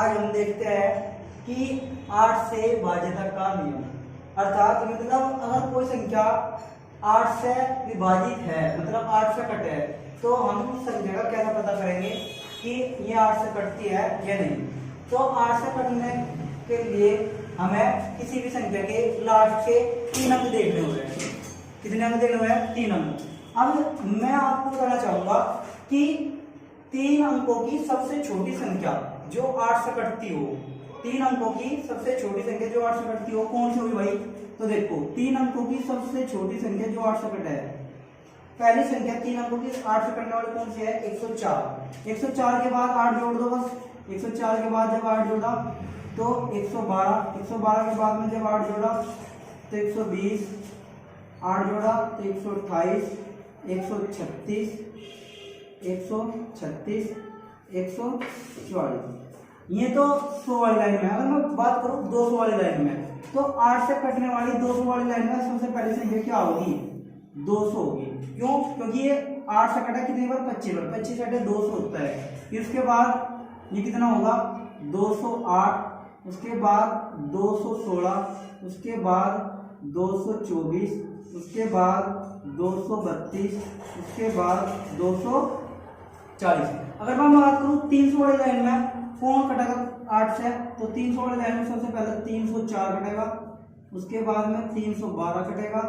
आज हम देखते हैं कि 8 से भाज्यता का नियम। अर्थात मतलब अगर कोई संख्या 8 से विभाजित है, मतलब 8 से कटे है, तो हम संख्या का कैसे पता करेंगे कि ये 8 से कटती है या नहीं। तो 8 से कटने के लिए हमें किसी भी संख्या के लास्ट के 3 अंक देखने हुए हैं। कितने अंक देखने हुए हैं? 3 अंक। अब मैं आपको बताना चाहूंगा कि 3 अंकों की सबसे छोटी संख्या जो 8 से कटती हो, 3 अंकों की सबसे छोटी संख्या जो 8 से कटती हो कौन सी होगी भाई? तो देखो 3 अंकों की सबसे छोटी संख्या जो 8 से कटे है, पहली संख्या 3 अंकों की 8 से कटने वाली कौन सी है? 104। 104 के बाद 8 जोड़ दो बस। 104 के बाद जब 8 जोड़ा तो 112। 112 के बाद में जब 8 जोड़ा तो 120। 8 जोड़ा तो 128, 136, 136, 144। ये तो 100 वाली लाइन में। अगर मैं बात करूं 200 वाली लाइन में, तो 8 से कटने वाली 200 वाली लाइन में सबसे पहली संख्या क्या होगी? 200 होगी। क्यों? क्योंकि ये 8 से कटा कितनी बार? 25 बार। 25 कटे 200 होता है। फिर उसके बाद ये कितना होगा? 208, उसके बाद 216, उसके बाद 224, उसके बाद 232, उसके बाद 240। अगर मैं बात करूं 300 वाली लाइन में कौन कटेगा 8 से? तो 300 वाली लाइन में सबसे पहले 304 कटेगा, उसके बाद में 312 कटेगा,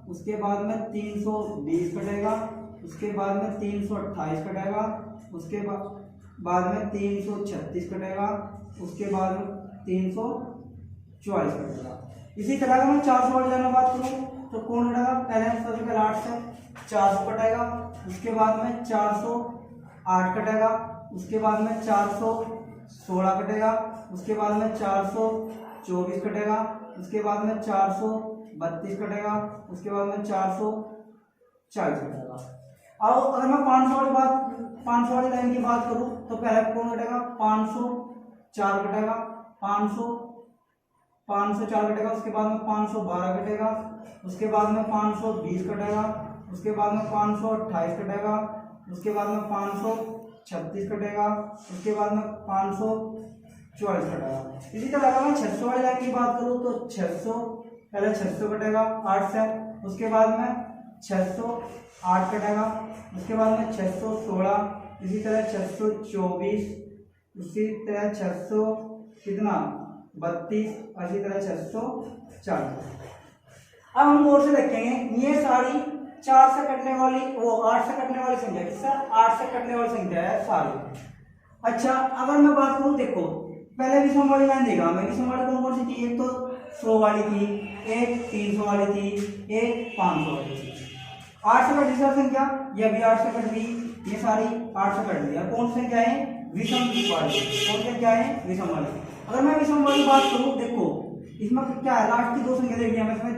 उसके बाद में 320 कटेगा, उसके बाद में 328 कटेगा, उसके बाद में 336 कटेगा, उसके बाद में 344 कटेगा। इसी तरह अगर मैं 400 वाली लाइन में बात करूं तो कौन कटेगा? पहले सबसे पहले 8 से 400 कटेगा, उसके बाद में 408 कटेगा, उसके बाद में 416 कटेगा, उसके बाद में 424 कटेगा, उसके बाद में 432 कटेगा, उसके बाद में 440 कटेगा। अब अगर मैं 500 वाली लाइन की बात करूं तो पहले कौन कटेगा? 504 कटेगा, 504 कटेगा, उसके बाद में 512 कटेगा, उसके बाद में 520 कटेगा, उसके बाद में 528 कटेगा, उसके बाद में 536 कटेगा, उसके बाद में 544 कटेगा। इसी तरह अगर मैं 600 वाली लाइन की बात करूं तो 600 पहले 600 कटेगा 8 से, उसके बाद में 608 कटेगा, उसके बाद में 616, इसी तरह 624, उसी तरह 600 कितना 32, इसी तरह 640। अब हम और से देखेंगे ये सारी 4 से कटने वाली, वो 8 से कटने वाली संख्या, किससे? 8 से कटने वाली संख्या है सारी। अच्छा अगर मैं बात करूं, देखो पहले विषम वाली लाइन देखा मैं, विषम वाली कौन कौन सी थी? एक तो 100 वाली थी, एक 300 वाली थी, एक 500 वाली थी। 8 से कटी सारी संख्या, ये भी 8 से कट गई, ये सारी 8 से कट गई। कौन सी संख्या है? विषम वाली। कौन सी क्या है? विषम वाली। अगर मैं विषम वाली बात करूं, देखो इसमें क्या है? लास्ट की 2 संख्या देखनी है। इसमें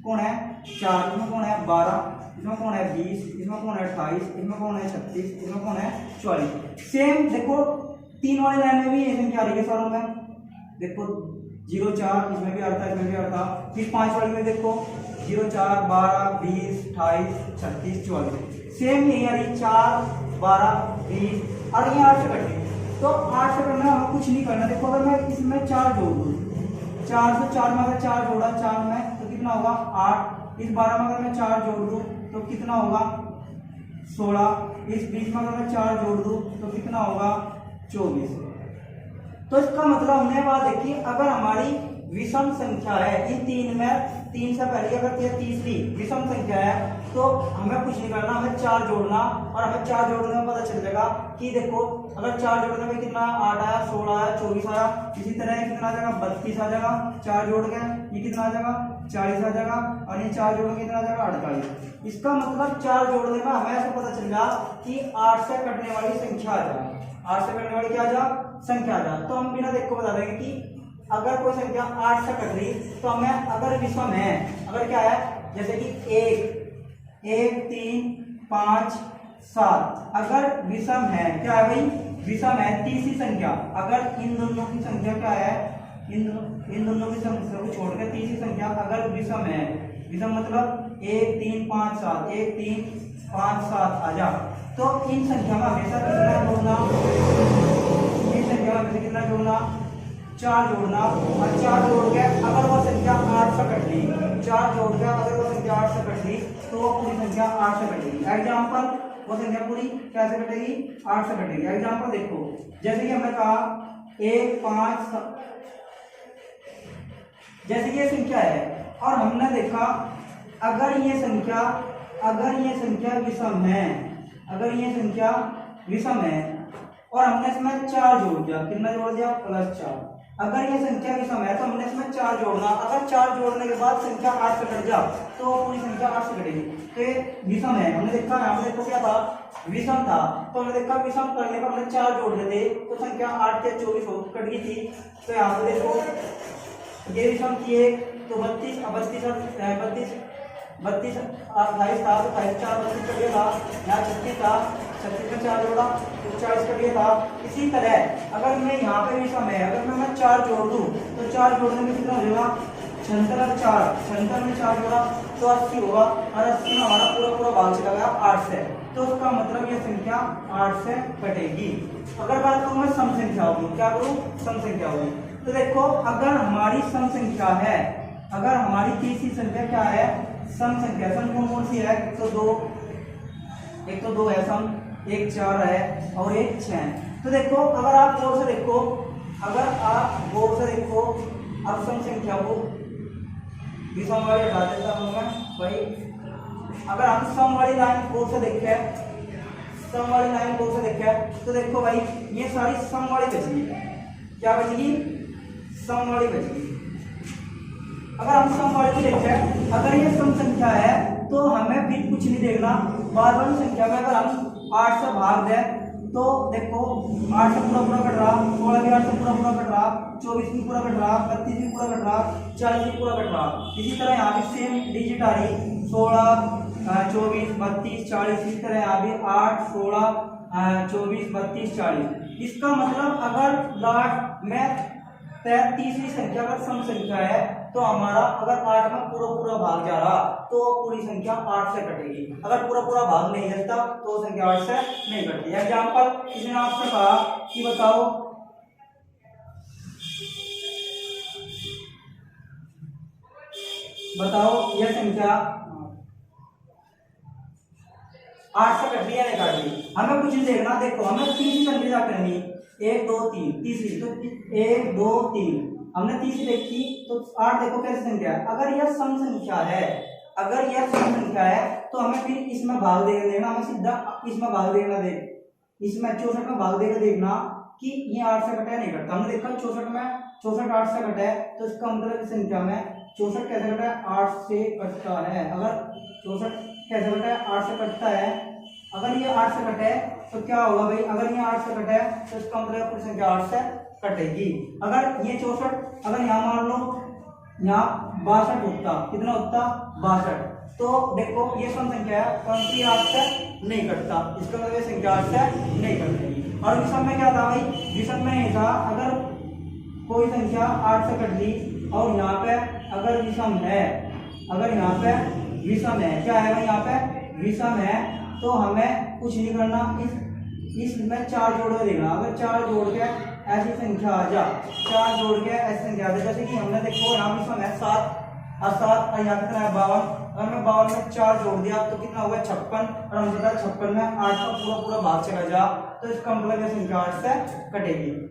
कौन है? 4, इसमें कौन है? 12, इसमें कौन है? 20, इसमें कौन है? 28, इसमें कौन है? 36, इसमें कौन है? 44। सेम देखो 3 वाली लाइन में भी ये संख्या आ रही है सारों में। देखो 0, 4, इसमें भी आता है, इसमें भी आता है। फिर 5 वाली में देखो 0, 4, 12, 20, 28, 36, 44। सेम यही आ रही 4, 12, 20 और ये 8 से कटी। तो 8 से कटना हमें कुछ नहीं करना। देखो अगर मैं इसमें 4 जोड़ दूँ, 4 से 4 में अगर 4 जोड़ा 4 में तो कितना होगा? 8। इस 12 में अगर मैं 4 जोड़ दूँ तो कितना होगा? 16। इस 20 में अगर मैं 4 जोड़ दूँ तो कितना होगा? 24। तो इसका मतलब हमने बात देखी, अगर हमारी विषम संख्या है इन 3 में, 3 से पहले अगर यह तीसरी विषम संख्या है तो हमें कुछ नहीं करना, हमें 4 जोड़ना। और हमें 4 जोड़ने में पता चल जाएगा कि देखो अगर 4 जोड़ने में कितना 8 आया, 16 आया, 24 आया। इसी तरह कितना आ जाएगा? 32 आ जाएगा। 4 जोड़ के ये कितना आ जाएगा? 40 आ जाएगा। और ये 4 जोड़ के कितना आ जाएगा? 48। इसका मतलब 4 जोड़ने में हमें ऐसे पता चल गया कि 8 से कटने वाली संख्या आ जाए। 8 से कटने वाली क्या आ जा? संख्या आ जा। तो हम बिना देख को बता देंगे कि अगर कोई संख्या 8 से कट रही तो हमें अगर विषम है, अगर क्या है, जैसे कि 1, 3, 5, 7 अगर विषम है, क्या है भाई? विषम है। तीसरी संख्या अगर इन दोनों की संख्या क्या है? इन दोनों की संख्या को छोड़कर तीसरी संख्या अगर विषम है, विषम मतलब 1, 3, 5, 7, 1, 3, 5, 7 आ जा, तो इन संख्या में हमेशा कितना जोड़ना? इन संख्या में हमेशा कितना जोड़ना? 4 जोड़ना, और 4 जोड़ के अगर वो संख्या 8 से कट ली, 4 जोड़ के अगर वो संख्या 8 से कट ली तो वो पूरी संख्या 8 से कटेगी। एग्जाम्पल, वो संख्या पूरी कैसे कटेगी? 8 से कटेगी। एग्जाम्पल देखो, जैसे कि हमने कहा 1 5 जैसे कि ये संख्या है और हमने देखा अगर ये संख्या विषम है, अगर ये संख्या विषम है और हमने इसमें 4 जोड़ दिया, कितना जोड़ दिया? +4। अगर ये संख्या विषम है तो हमने इसमें 4 जोड़ना, अगर 4 जोड़ने के बाद संख्या 8 से कट जा तो पूरी संख्या 8 से कटेगी। तो ये विषम है, हमने देखा यहाँ पे देखो क्या था? विषम था। तो हमने देखा विषम करने पर हमने 4 जोड़ देते तो संख्या 8 के 24 हो कट गई थी। तो यहाँ पे देखो ये विषम किए तो 32 28 था तो 28 4 32 कट गया था। यहाँ 36 था, 36 में 4 जोड़ा तो 40 कट गया था। इसी तरह अगर मैं यहाँ पे विषम है, अगर मैं 4 जोड़ दूँ तो 4 जोड़ने में कितना हो जाएगा? 76 और 4, 76 में 4 जोड़ा तो 80 होगा, और 80 में हमारा पूरा भाग चला गया 8 से। तो उसका मतलब ये संख्या 8 से कटेगी। अगर बात करूँ मैं सम संख्या होगी, क्या करूँ? सम संख्या होगी। तो देखो अगर हमारी सम संख्या है, अगर हमारी तीसरी संख्या क्या है? सम संख्या। सम कौन सी है? एक तो दो है सम, एक 4 है और एक 6 है। तो देखो अगर आप गौर से देखो, अब सम संख्या को विषम वाली हटा देता हूँ मैं भाई। अगर हम सम वाली लाइन गौर से देखें तो देखो भाई ये सारी सम वाली बचेगी। क्या बचेगी? सम वाली बचेगी। अगर हम सम वाली देखें, अगर ये सम संख्या है तो हमें फिर कुछ नहीं देखना, बार बार संख्या में अगर हम 8 से भाग दें तो देखो 8 से पूरा कट रहा, 16 भी 8 से पूरा कट रहा, 24 भी पूरा कट रहा, 32 भी पूरा कट रहा, 40 भी पूरा कट रहा। इसी तरह यहाँ भी सेम डिजिट आ रही, 16 24 32 40। इसी तरह यहाँ भी 8 16 24 32 40। इसका मतलब अगर लास्ट में तीसरी संख्या अगर सम संख्या है तो हमारा अगर 8 में पूरा भाग जा रहा तो पूरी संख्या 8 से कटेगी। अगर पूरा भाग नहीं जाता तो संख्या 8 से नहीं कटती। एग्जाम्पल, किसी ने आपसे कहा कि बताओ यह संख्या 8 से कट रही है नहीं कट रही? हमें कुछ नहीं देखना। देखो हमें तीसरी संख्या करनी, 1 2 3 तीसरी, तो 1 2 3 हमने तीसरी देखी तो 8 देखो कैसी संख्या है। अगर यह सम संख्या है तो हमें फिर इसमें भाग देना, हमें सीधा इसमें भाग देना इसमें 64 में भाग देकर देखना कि ये 8 से कटा है नहीं कटता। हमने देखा 64 8 से कटा है तो इसका मतलब इस संख्या में 64 कैसे कटा है? 8 से कटता है। अगर 64 कैसे कटा है? 8 से कटता है। अगर ये 8 से कटे तो क्या होगा भाई? अगर ये 8 से कटे तो इसका मतलब पूरी संख्या 8 से कटेगी। अगर ये 64, अगर यहाँ मान लो यहाँ 62 होता, कितना होता? 62। तो देखो ये सम संख्या है, कौन सी? 8 से नहीं कटता, इसका मतलब ये संख्या 8 से नहीं कटेगी। और विषम में क्या था भाई? विषम में नहीं था, अगर कोई संख्या 8 से कट ली और यहाँ पे अगर विषम है, क्या है भाई? यहाँ पे विषम है तो हमें कुछ नहीं करना, इसमें 4 जोड़ के देना। अगर 4 जोड़ के ऐसी संख्या आ जा, 4 जोड़ के ऐसी संख्या आ जा, जैसे कि हमने देखो यहाँ विषम है 7 और यहाँ कितना है 52। अगर मैं 52 में 4 जोड़ दिया तो कितना होगा? 56। और हम 56 में 8 का पूरा भाग चला जा तो इसका मतलब ये संख्या 8 से कटेगी।